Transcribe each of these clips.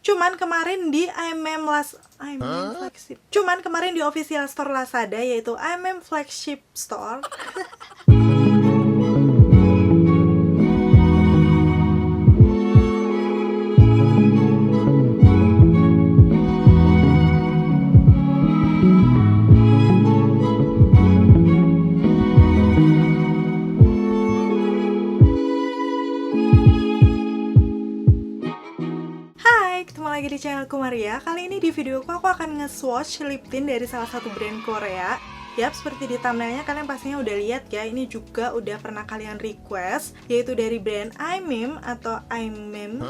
Cuman kemarin di Flagship. Cuman kemarin di official store Lazada, yaitu Flagship Store. Ketemu lagi di channelku Maria. Kali ini di videoku aku akan nge-swatch lip tint dari salah satu brand Korea. Yap, seperti di thumbnailnya kalian pastinya udah lihat ya. Ini juga udah pernah kalian request, yaitu dari brand iMeme atau iMeme.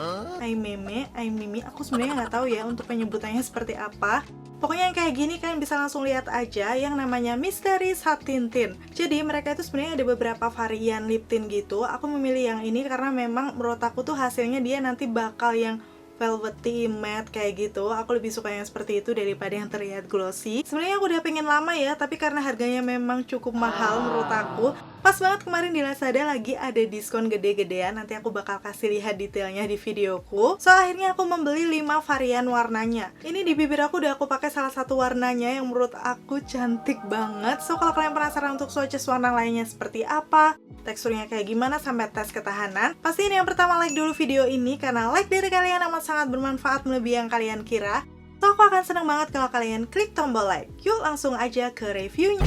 Aku sebenarnya nggak tahu ya untuk penyebutannya seperti apa. Pokoknya yang kayak gini kalian bisa langsung lihat aja yang namanya Mystery Satin Tint. Jadi mereka itu sebenarnya ada beberapa varian lip tint gitu. Aku memilih yang ini karena memang menurut aku tuh hasilnya dia nanti bakal yang velvety, matte kayak gitu. Aku lebih suka yang seperti itu daripada yang terlihat glossy. Sebenarnya aku udah pengen lama ya, tapi karena harganya memang cukup mahal menurut aku. Pas banget kemarin di Lazada lagi ada diskon gede-gedean. Nanti aku bakal kasih lihat detailnya di videoku. So akhirnya aku membeli 5 varian warnanya. Ini di bibir aku udah aku pakai salah satu warnanya yang menurut aku cantik banget. So kalau kalian penasaran untuk swatches warna lainnya seperti apa, teksturnya kayak gimana, sampai tes ketahanan, pastiin yang pertama like dulu video ini, karena like dari kalian amat sangat bermanfaat melebihi yang kalian kira. So aku akan seneng banget kalau kalian klik tombol like. Yuk langsung aja ke reviewnya.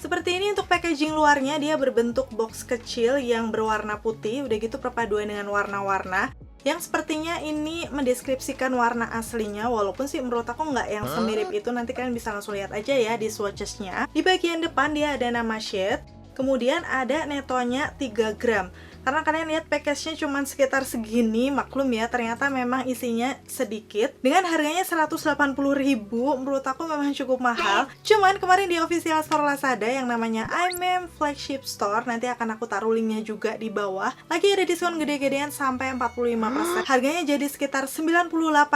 Seperti ini untuk packaging luarnya, dia berbentuk box kecil yang berwarna putih, udah gitu perpaduan dengan warna-warna yang sepertinya ini mendeskripsikan warna aslinya, walaupun sih menurut aku nggak yang semirip itu. Nanti kalian bisa langsung lihat aja ya di swatchesnya. Di bagian depan dia ada nama shade, kemudian ada netonya 3 gram. Karena kalian lihat package-nya cuma sekitar segini, maklum ya, ternyata memang isinya sedikit. Dengan harganya 180.000, menurut aku memang cukup mahal. Cuman kemarin di official store Lazada yang namanya iMeme Flagship Store, nanti akan aku taruh linknya juga di bawah. Lagi ada diskon gede-gedean sampai 45%. Harganya jadi sekitar 98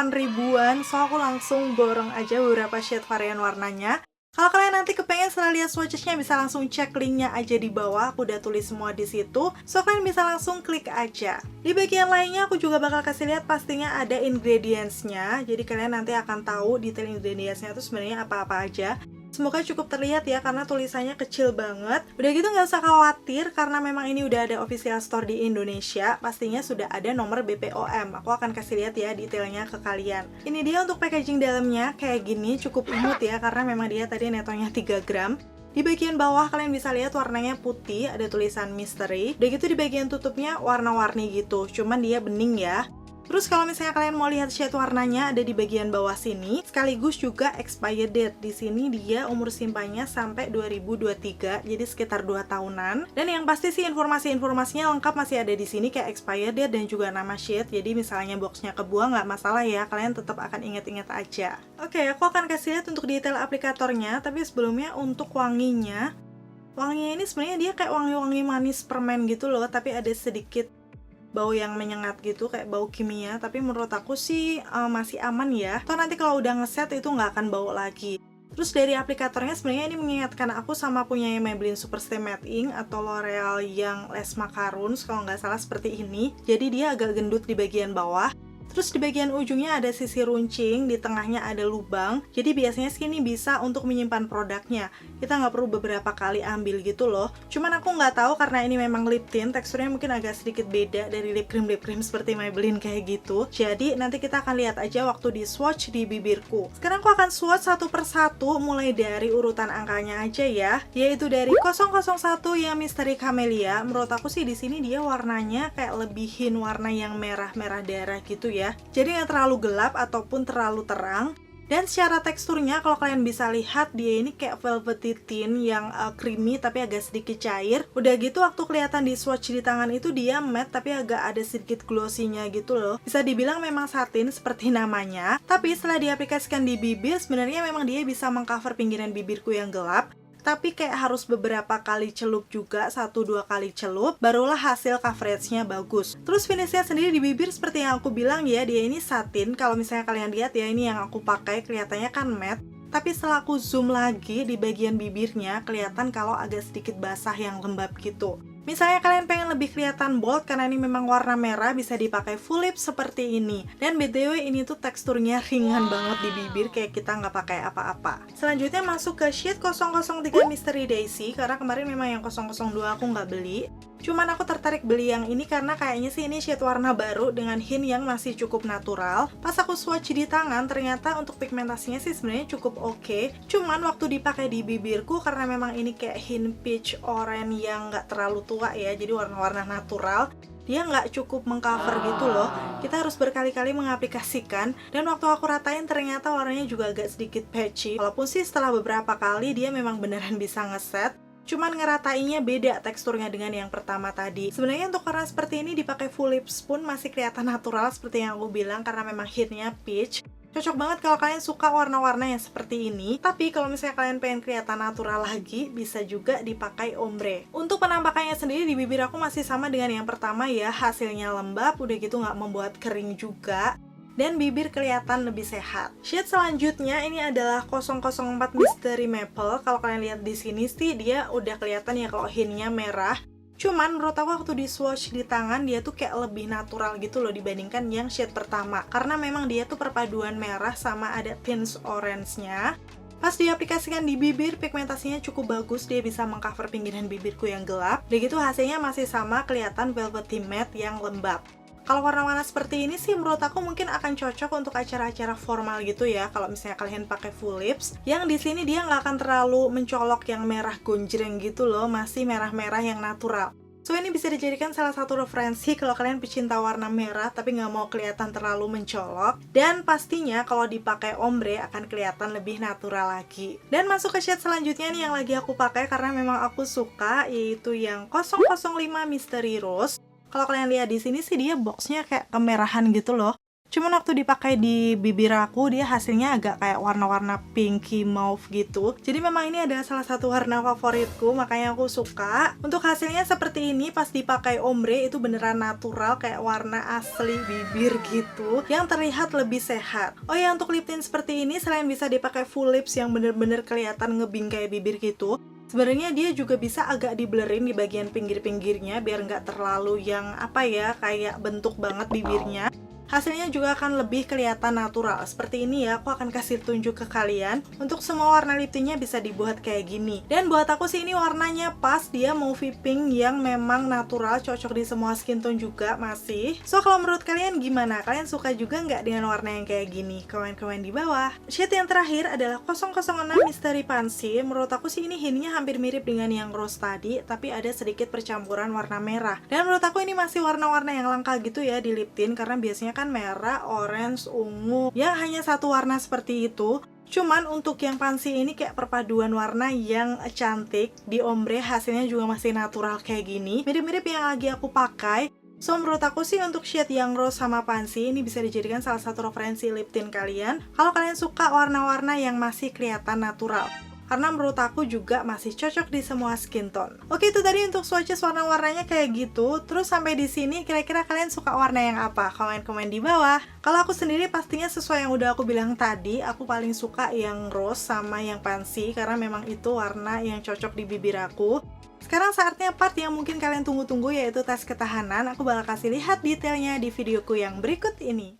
ribuan, so aku langsung borong aja beberapa shade varian warnanya. Kalau kalian nanti kepengen setelah lihat swatchesnya bisa langsung cek linknya aja di bawah, aku udah tulis semua di situ, so kalian bisa langsung klik aja. Di bagian lainnya aku juga bakal kasih lihat pastinya ada ingredients-nya, jadi kalian nanti akan tahu detail ingredients-nya itu sebenarnya apa-apa aja. Semoga cukup terlihat ya, karena tulisannya kecil banget. Udah gitu nggak usah khawatir, karena memang ini udah ada official store di Indonesia. Pastinya sudah ada nomor BPOM. Aku akan kasih lihat ya detailnya ke kalian. Ini dia untuk packaging dalamnya, kayak gini, cukup imut ya, karena memang dia tadi netonya 3 gram. Di bagian bawah kalian bisa lihat warnanya putih, ada tulisan mystery. Udah gitu di bagian tutupnya warna-warni gitu, cuman dia bening ya. Terus kalau misalnya kalian mau lihat shade warnanya ada di bagian bawah sini, sekaligus juga expired date. Di sini dia umur simpannya sampai 2023, jadi sekitar 2 tahunan. Dan yang pasti sih informasi-informasinya lengkap masih ada di sini, kayak expired date dan juga nama shade. Jadi misalnya boxnya kebuang nggak masalah ya, kalian tetap akan inget-inget aja. Oke, aku akan kasih lihat untuk detail aplikatornya, tapi sebelumnya untuk wanginya ini sebenarnya dia kayak wangi-wangi manis permen gitu loh, tapi ada sedikit bau yang menyengat gitu, kayak bau kimia. Tapi menurut aku sih masih aman ya. Toh nanti kalau udah ngeset itu nggak akan bau lagi. Terus dari aplikatornya sebenarnya ini mengingatkan aku sama punya Maybelline Superstay Matte Ink atau L'Oreal yang Les Macaroons kalau nggak salah seperti ini. Jadi dia agak gendut di bagian bawah. Terus di bagian ujungnya ada sisi runcing, di tengahnya ada lubang. Jadi biasanya sini bisa untuk menyimpan produknya. Kita nggak perlu beberapa kali ambil gitu loh. Cuman aku nggak tahu karena ini memang lip tint, teksturnya mungkin agak sedikit beda dari lip cream seperti Maybelline kayak gitu. Jadi nanti kita akan lihat aja waktu di swatch di bibirku. Sekarang aku akan swatch satu persatu mulai dari urutan angkanya aja ya. Yaitu dari 001 yang Mystery Camellia. Menurut aku sih di sini dia warnanya kayak lebihin warna yang merah-merah darah gitu ya. Jadi nggak terlalu gelap ataupun terlalu terang. Dan secara teksturnya kalau kalian bisa lihat dia ini kayak velvety tint yang creamy tapi agak sedikit cair. Udah gitu waktu kelihatan di swatch di tangan itu dia matte tapi agak ada sedikit glossy-nya gitu loh. Bisa dibilang memang satin seperti namanya. Tapi setelah diaplikasikan di bibir sebenarnya memang dia bisa mengcover pinggiran bibirku yang gelap. Tapi kayak harus beberapa kali celup juga, 1-2 kali celup, barulah hasil coveragenya bagus. Terus finishnya sendiri di bibir seperti yang aku bilang ya, dia ini satin. Kalau misalnya kalian lihat ya, ini yang aku pakai kelihatannya kan matte. tapi setelah aku zoom lagi di bagian bibirnya, kelihatan kalau agak sedikit basah yang lembab gitu. Misalnya kalian pengen lebih kelihatan bold karena ini memang warna merah, bisa dipakai full lip seperti ini. Dan BTW ini tuh teksturnya ringan banget di bibir, kayak kita nggak pakai apa-apa. Selanjutnya masuk ke shade 003 Mystery Daisy, karena kemarin memang yang 002 aku nggak beli. Cuman aku tertarik beli yang ini karena kayaknya sih ini shade warna baru dengan hint yang masih cukup natural. Pas aku swatch di tangan, ternyata untuk pigmentasinya sih sebenarnya cukup oke. Cuman waktu dipakai di bibirku, karena memang ini kayak hint peach orange yang nggak terlalu tua ya, jadi warna-warna natural, dia nggak cukup mengcover gitu loh. Kita harus berkali-kali mengaplikasikan, dan waktu aku ratain ternyata warnanya juga agak sedikit patchy. Walaupun sih setelah beberapa kali dia memang beneran bisa ngeset, cuman ngeratainya beda teksturnya dengan yang pertama tadi. Sebenarnya untuk warna seperti ini dipakai full lips pun masih kelihatan natural seperti yang aku bilang, karena memang hintnya peach. Cocok banget kalau kalian suka warna-warna yang seperti ini. Tapi kalau misalnya kalian pengen kelihatan natural lagi, bisa juga dipakai ombre. Untuk penampakannya sendiri di bibir aku masih sama dengan yang pertama ya, hasilnya lembab, udah gitu nggak membuat kering juga, dan bibir kelihatan lebih sehat. Shade selanjutnya ini adalah 004 Mystery Maple. Kalau kalian lihat di sini sih dia udah kelihatan ya kalau hintnya merah. Cuman menurut aku waktu di swatch di tangan dia tuh kayak lebih natural gitu loh dibandingkan yang shade pertama. Karena memang dia tuh perpaduan merah sama ada tints orange-nya. Pas diaplikasikan di bibir, pigmentasinya cukup bagus, dia bisa mengcover pinggiran bibirku yang gelap. Dan gitu hasilnya masih sama, kelihatan velvety matte yang lembab. Kalau warna-warna seperti ini sih menurut aku mungkin akan cocok untuk acara-acara formal gitu ya. Kalau misalnya kalian pakai full lips, yang di sini dia nggak akan terlalu mencolok yang merah gonjreng gitu loh, masih merah-merah yang natural. So ini bisa dijadikan salah satu referensi kalau kalian pecinta warna merah tapi nggak mau kelihatan terlalu mencolok. Dan pastinya kalau dipakai ombre akan kelihatan lebih natural lagi. Dan masuk ke shade selanjutnya nih yang lagi aku pakai karena memang aku suka, yaitu yang 005 Mystery Rose. Kalau kalian lihat di sini sih dia boxnya kayak kemerahan gitu loh. Cuman waktu dipakai di bibir aku dia hasilnya agak kayak warna-warna pinky mauve gitu. Jadi memang ini adalah salah satu warna favoritku, makanya aku suka. Untuk hasilnya seperti ini, pas dipakai ombre itu beneran natural kayak warna asli bibir gitu, yang terlihat lebih sehat. Oh ya, untuk lip tint seperti ini selain bisa dipakai full lips yang bener-bener kelihatan ngebingkai bibir gitu, sebenarnya dia juga bisa agak diblerin di bagian pinggir-pinggirnya biar nggak terlalu yang apa ya, kayak bentuk banget bibirnya. Hasilnya juga akan lebih kelihatan natural. Seperti ini ya, aku akan kasih tunjuk ke kalian. Untuk semua warna lip tintnya bisa dibuat kayak gini. Dan buat aku sih ini warnanya pas, dia mauve pink yang memang natural, cocok di semua skin tone juga masih. So kalau menurut kalian gimana? Kalian suka juga nggak dengan warna yang kayak gini? Komen-komen di bawah. Shade yang terakhir adalah 006 Mystery Pansy. Menurut aku sih ini hintnya hampir mirip dengan yang rose tadi, tapi ada sedikit percampuran warna merah. Dan menurut aku ini masih warna-warna yang langka gitu ya di lip tint, karena biasanya kan merah, orange, ungu, yang hanya satu warna seperti itu. Cuman untuk yang pansy ini kayak perpaduan warna yang cantik. Di ombre hasilnya juga masih natural kayak gini, mirip-mirip yang lagi aku pakai. So menurut aku sih untuk shade yang rose sama pansy ini bisa dijadikan salah satu referensi lip tint kalian kalau kalian suka warna-warna yang masih kelihatan natural, karena menurut aku juga masih cocok di semua skin tone. Oke, itu tadi untuk swatches warna-warnanya kayak gitu. Terus sampai di sini kira-kira kalian suka warna yang apa? Komen-komen di bawah. Kalau aku sendiri pastinya sesuai yang udah aku bilang tadi, aku paling suka yang rose sama yang pansy karena memang itu warna yang cocok di bibir aku. Sekarang saatnya part yang mungkin kalian tunggu-tunggu, yaitu tes ketahanan. Aku bakal kasih lihat detailnya di videoku yang berikut ini.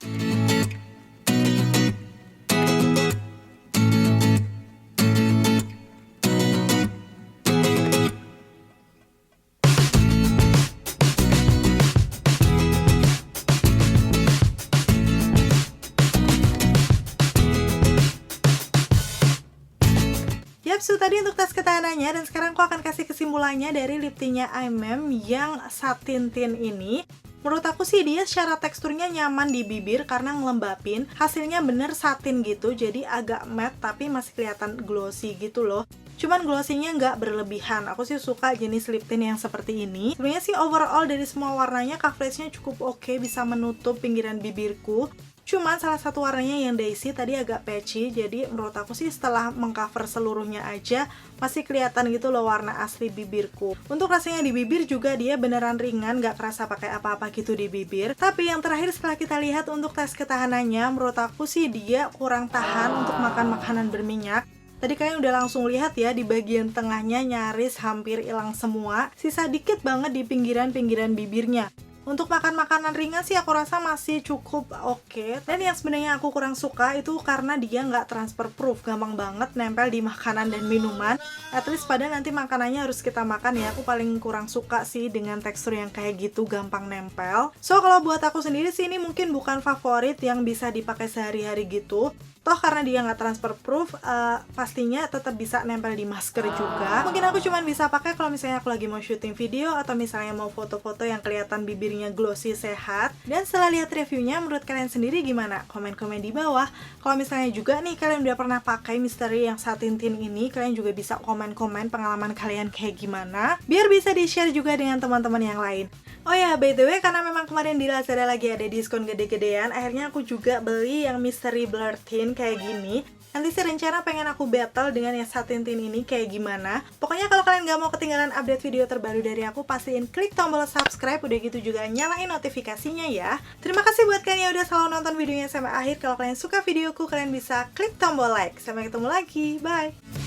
So tadi untuk tes ketahanannya, dan sekarang aku akan kasih kesimpulannya dari lip tintnya IMEM yang satin tint ini. Menurut aku sih dia secara teksturnya nyaman di bibir karena ngelembapin. Hasilnya bener satin gitu, jadi agak matte tapi masih kelihatan glossy gitu loh. Cuman glossy-nya nggak berlebihan. Aku sih suka jenis lip tint yang seperti ini. Sebenarnya sih overall dari semua warnanya coveragenya cukup oke, bisa menutup pinggiran bibirku. Cuman salah satu warnanya yang Daisy tadi agak patchy, jadi menurut aku sih setelah mengcover seluruhnya aja masih kelihatan gitu loh warna asli bibirku. Untuk rasanya di bibir juga dia beneran ringan, gak kerasa pakai apa-apa gitu di bibir. Tapi yang terakhir setelah kita lihat untuk tes ketahanannya, menurut aku sih dia kurang tahan untuk makan makanan berminyak. Tadi kalian udah langsung lihat ya, di bagian tengahnya nyaris hampir hilang semua, sisa dikit banget di pinggiran-pinggiran bibirnya. Untuk makan makanan ringan sih aku rasa masih cukup oke. Dan yang sebenarnya aku kurang suka itu karena dia nggak transfer proof, gampang banget nempel di makanan dan minuman. At least pada nanti makanannya harus kita makan ya, aku paling kurang suka sih dengan tekstur yang kayak gitu, gampang nempel. So kalau buat aku sendiri sih ini mungkin bukan favorit yang bisa dipakai sehari-hari gitu. Toh karena dia nggak transfer proof, pastinya tetap bisa nempel di masker juga. Mungkin aku cuma bisa pakai kalau misalnya aku lagi mau syuting video atau misalnya mau foto-foto yang kelihatan bibirnya glossy sehat. Dan setelah lihat reviewnya, menurut kalian sendiri gimana? Komen-komen di bawah. Kalau misalnya juga nih kalian udah pernah pakai Mystery yang satin tint ini, kalian juga bisa komen-komen pengalaman kalian kayak gimana, biar bisa di-share juga dengan teman-teman yang lain. Oh ya, by the way, karena memang kemarin di Lazada lagi ada diskon gede-gedean, akhirnya aku juga beli yang Mystery Blur Tint kayak gini. Nanti sih rencana pengen aku battle dengan yang satin tint ini kayak gimana. Pokoknya kalau kalian gak mau ketinggalan update video terbaru dari aku, pastiin klik tombol subscribe, udah gitu juga nyalain notifikasinya ya. Terima kasih buat kalian yang udah selalu nonton videonya sampai akhir. Kalau kalian suka videoku, kalian bisa klik tombol like. Sampai ketemu lagi, bye!